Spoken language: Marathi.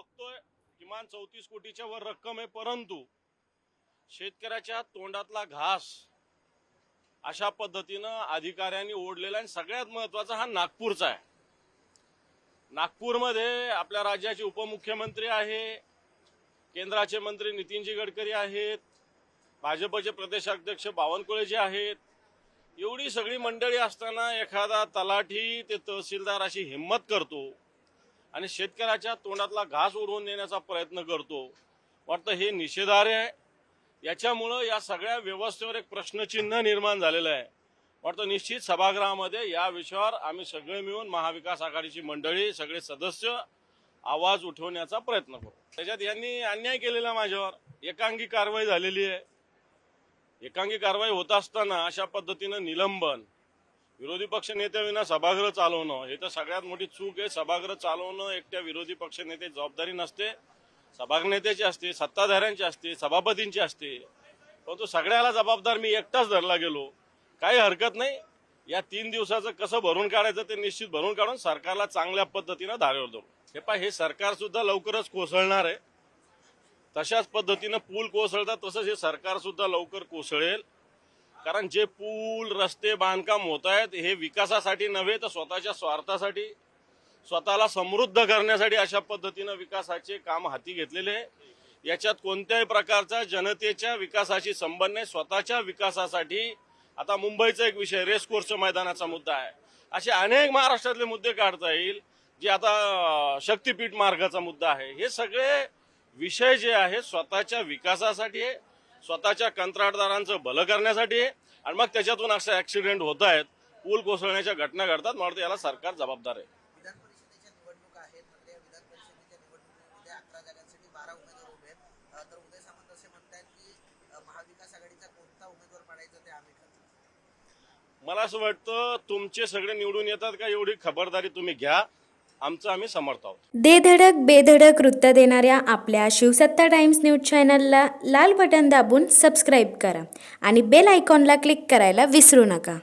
बघतोय किमान 34 कोटीच्या वर रक्कम आहे, परंतु शेतकऱ्याच्या तोंडातला घास अशा पद्धतीनं अधिकाऱ्यांनी ओढलेला आणि सगळ्यात महत्वाचा हा नागपूरचा आहे। नागपूरमध्ये आपल्या राज्याचे उपमुख्यमंत्री आहे, केंद्राचे मंत्री नितीनजी गडकरी आहेत, भाजपचे प्रदेशाध्यक्ष बावनकुळे जे आहेत, एवढी सगळी मंडळी असताना एखादा तलाठी ते तहसीलदार अशी हिम्मत करतो आणि शेतकऱ्याच्या तोंडातला घास उडवून देण्याचा प्रयत्न करतो। वाटतं हे निषेधार्ह आहे। याच्यामुळं या सगळ्या व्यवस्थेवर एक प्रश्नचिन्ह निर्माण झालेलं आहे। वाटतं निश्चित सभागृहामध्ये या विषयावर आम्ही सगळे मिळून महाविकास आघाडीची मंडळी सगळे सदस्य आवाज उठवण्याचा प्रयत्न करू। त्याच्यात यांनी अन्याय केलेला माझ्यावर एकांगी कारवाई झालेली आहे। एकांगी कारवाई होत असताना अशा पद्धतीनं निलंबन, विरोधी पक्ष नेत्याविना सभागृह चालवणं हे तर सगळ्यात मोठी चूक आहे। सभागृह चालवणं एकट्या विरोधी पक्ष नेत्याची जबाबदारी नसते, सभागृह नेत्याची असते, सत्ताधाऱ्यांची असते, सभापतींची असते, परंतु सगळ्याला जबाबदार मी एकटाच धरला गेलो। काही हरकत नाही, या 3 दिवसाचं कसं भरून काढायचं ते निश्चित भरून काढून सरकारला चांगल्या पद्धतीनं धारेवर धरू। हे सरकार सुद्धा लवकरच कोसळणार आहे। तशाच पद्धतीनं पूल कोसळतात तसंच हे सरकार सुद्धा लवकर कोसळेल। कारण जे पूल रस्ते बांधकाम होत आहेत हे विकासासाठी नव्हे तर स्वतःच्या स्वार्थासाठी, स्वतःला समृद्ध करण्यासाठी अशा पद्धतीनं विकासाचे काम हाती घेतलेले आहे। याच्यात कोणत्याही प्रकारचा जनतेच्या विकासाशी संबंध नाही। स्वतःच्या विकासासाठी आता मुंबईचा एक विषय रेसकोर्सच्या मैदानाचा मुद्दा आहे, असे अनेक महाराष्ट्रातले मुद्दे काढता येईल। जे आता शक्तीपीठ मार्गाचा मुद्दा आहे, हे सगळे विषय जे आहे स्वतःच्या विकासासाठी आहे, स्वतःच्या कंत्राटदारांचं भलं करण्यासाठी आहे। आणि मग त्याच्यातून असे ऍक्सिडेंट होत आहेत, पूल कोसळण्याच्या घटना घडतात। मला वाटतं याला सरकार जबाबदार आहे। विधान परिषदेच्या निवडणुका आहेत, म्हणजे विधान परिषदेच्या निवडणुकीमध्ये 11 जागांसाठी 12 उमेदवार उभे आहेत। तर उदय सामंत असे म्हणतात की महाविकास आघाडीचा कोणता उमेदवार पाडायचा ते आम्ही ठरवू। मला असं वाटतं तुमचे सगळे निवडून येतात का एवढी खबरदारी तुम्ही घ्या, आमचं आम्ही समर्थ आहोत। बेधडक बेधडक वृत्त देणाऱ्या आपल्या शिवसत्ता टाइम्स न्यूज चॅनलला लाल बटन दाबून सबस्क्राईब करा आणि बेल आयकॉनला क्लिक करायला विसरू नका।